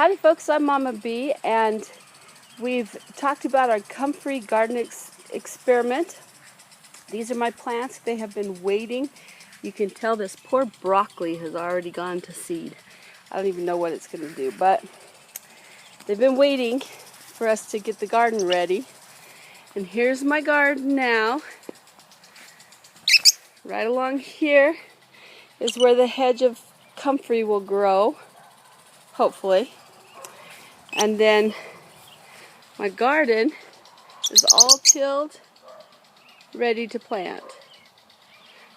Howdy folks, I'm Mama B, and we've talked about our comfrey garden experiment. These are my plants. They have been waiting. You can tell this poor broccoli has already gone to seed. I don't even know what it's going to do, but they've been waiting for us to get the garden ready. And here's my garden now. Right along here is where the hedge of comfrey will grow, hopefully. And then my garden is all tilled, ready to plant.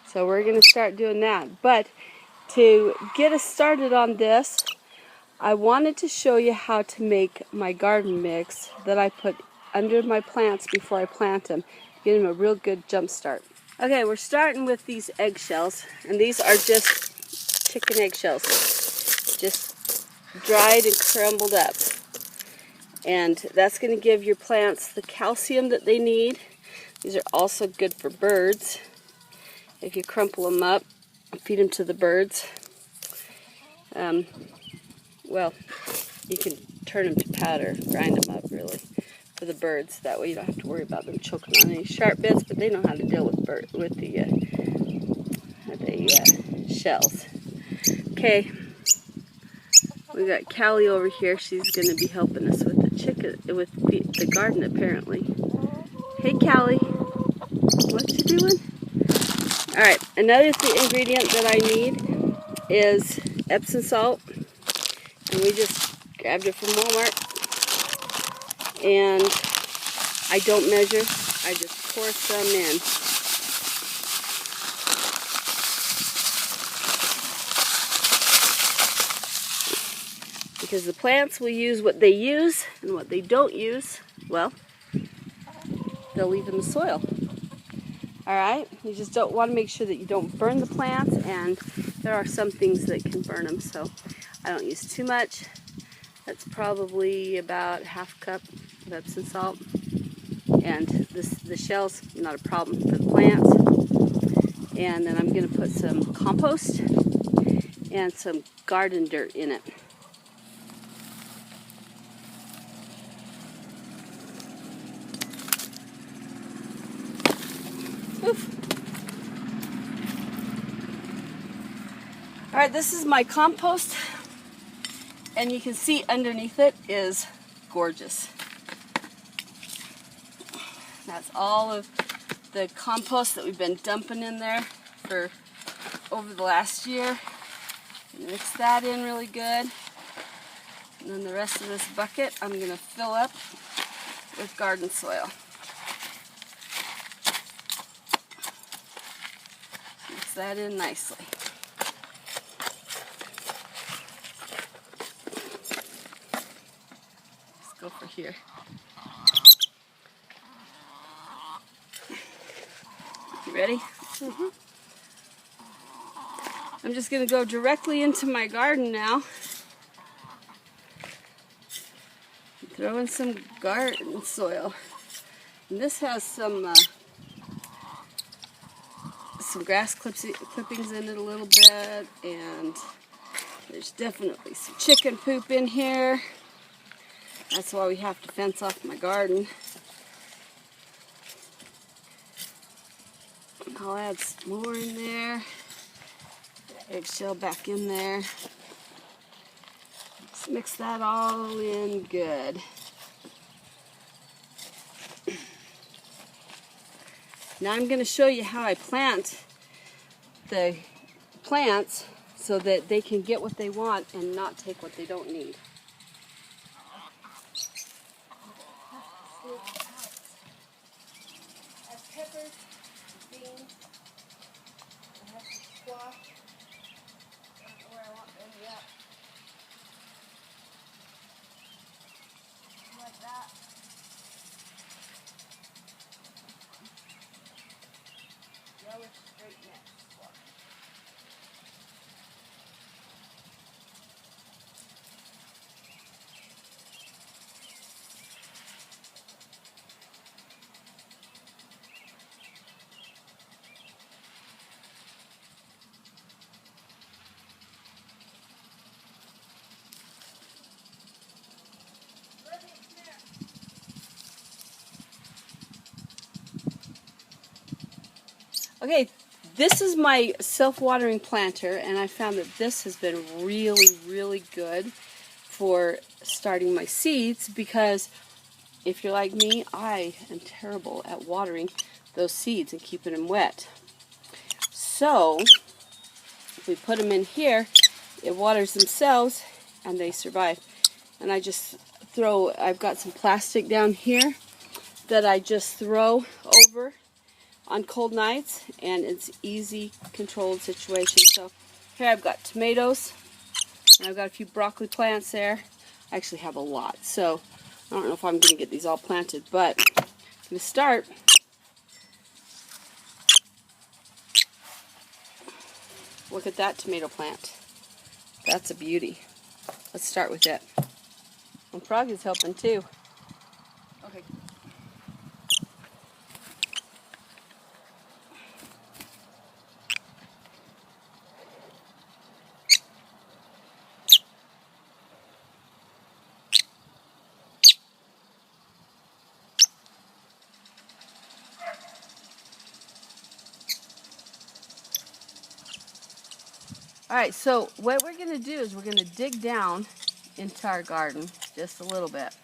So we're going to start doing that. But to get us started on this, I wanted to show you how to make my garden mix that I put under my plants before I plant them. Give them a real good jump start. Okay, we're starting with these eggshells, and these are just chicken eggshells, just dried and crumbled up. And that's going to give your plants the calcium that they need. These are also good for birds. If you crumple them up, feed them to the birds. Well, you can turn them to powder, grind them up really, for the birds. That way you don't have to worry about them choking on any sharp bits, but they know how to deal with the shells. Okay, we got Callie over here. She's going to be helping us with the garden apparently. Hey Callie, what you doing? All right, another ingredient that I need is Epsom salt, and we just grabbed it from Walmart. And I don't measure, I just pour some in. Because the plants will use what they use, and what they don't use, well, they'll leave in the soil. Alright, you just don't want to make sure that you don't burn the plants, and there are some things that can burn them, so I don't use too much. That's probably about ½ cup of Epsom salt. And the shells, not a problem for the plants. And then I'm going to put some compost and some garden dirt in it. Oof. Alright, this is my compost, and you can see underneath it is gorgeous. That's all of the compost that we've been dumping in there for over the last year. Mix that in really good. And then the rest of this bucket I'm going to fill up with garden soil. Mix that in nicely. Let's go for here. You ready? Mm-hmm. I'm just going to go directly into my garden now. Throw in some garden soil. And this has some grass clippings in it a little bit, and there's definitely some chicken poop in here. That's why we have to fence off my garden. I'll add some more in there. Eggshell back in there. Let's mix that all in good. Now I'm going to show you how I plant the plants so that they can get what they want and not take what they don't need. I have peppers, beans, I have some squash. I don't know where I want them yet. Like that. Yellow straight neck squash. Okay, this is my self-watering planter, and I found that this has been really, really good for starting my seeds, because if you're like me, I am terrible at watering those seeds and keeping them wet. So if we put them in here, it waters themselves and they survive. And I just I've got some plastic down here that I just throw over on cold nights, and it's easy controlled situation. So here I've got tomatoes, and I've got a few broccoli plants there. I actually have a lot, so I don't know if I'm going to get these all planted, but I'm going to start. Look at that tomato plant. That's a beauty. Let's start with it. And Froggy's helping too. Okay. Alright, so what we're going to do is we're going to dig down into our garden just a little bit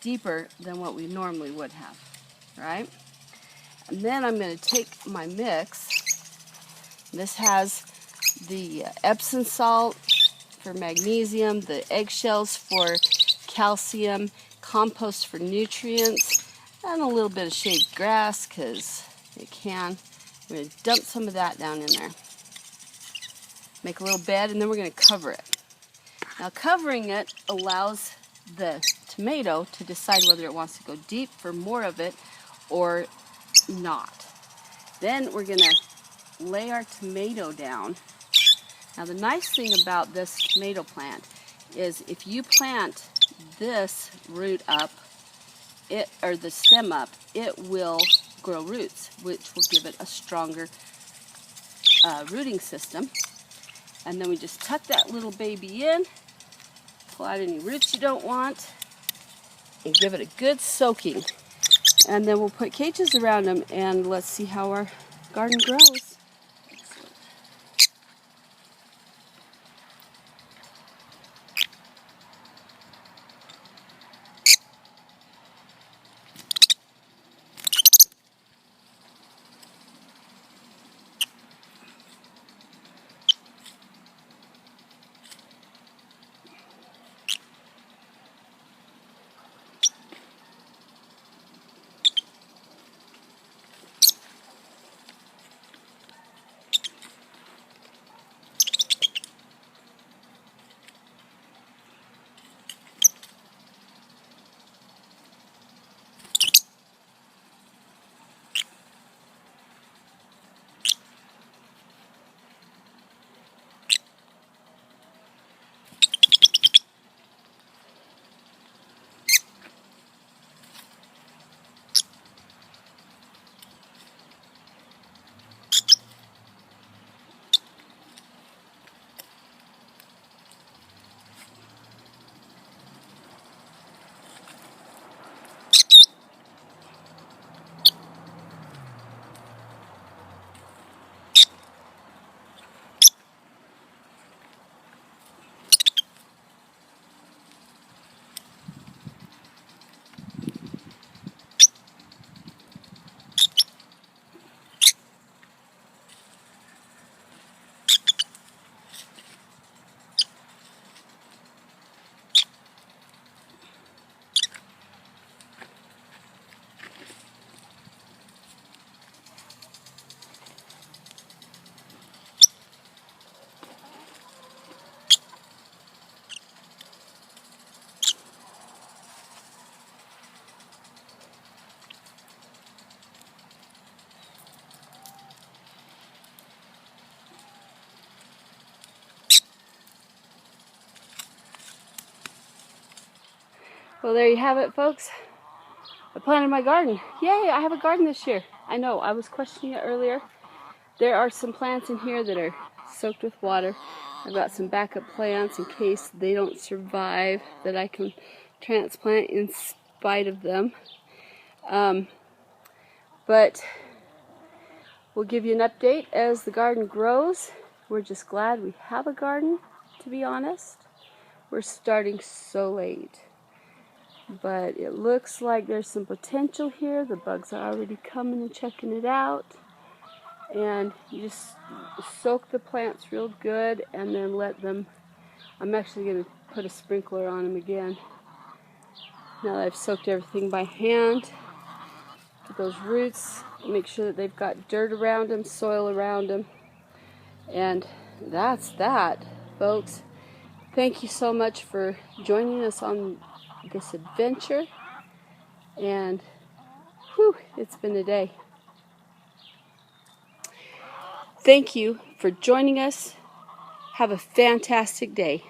deeper than what we normally would have, right? And then I'm going to take my mix. This has the Epsom salt for magnesium, the eggshells for calcium, compost for nutrients, and a little bit of shaved grass because it can. I'm going to dump some of that down in there. Make a little bed, and then we're going to cover it. Now, covering it allows the tomato to decide whether it wants to go deep for more of it or not. Then we're going to lay our tomato down. Now, the nice thing about this tomato plant is if you plant this root up, or the stem up, it will grow roots, which will give it a stronger rooting system. And then we just tuck that little baby in, pull out any roots you don't want, and give it a good soaking. And then we'll put cages around them, and let's see how our garden grows. Well, there you have it, folks. I planted my garden. Yay, I have a garden this year. I know, I was questioning it earlier. There are some plants in here that are soaked with water. I've got some backup plants in case they don't survive that I can transplant in spite of them. But But we'll give you an update as the garden grows. We're just glad we have a garden, to be honest. We're starting so late. But it looks like there's some potential here. The bugs are already coming and checking it out. And you just soak the plants real good and then let them. I'm actually going to put a sprinkler on them again. Now that I've soaked everything by hand. Get those roots, make sure that they've got dirt around them, soil around them. And that's that, folks. Thank you so much for joining us on this adventure. And whew, it's been a day. Thank you for joining us. Have a fantastic day.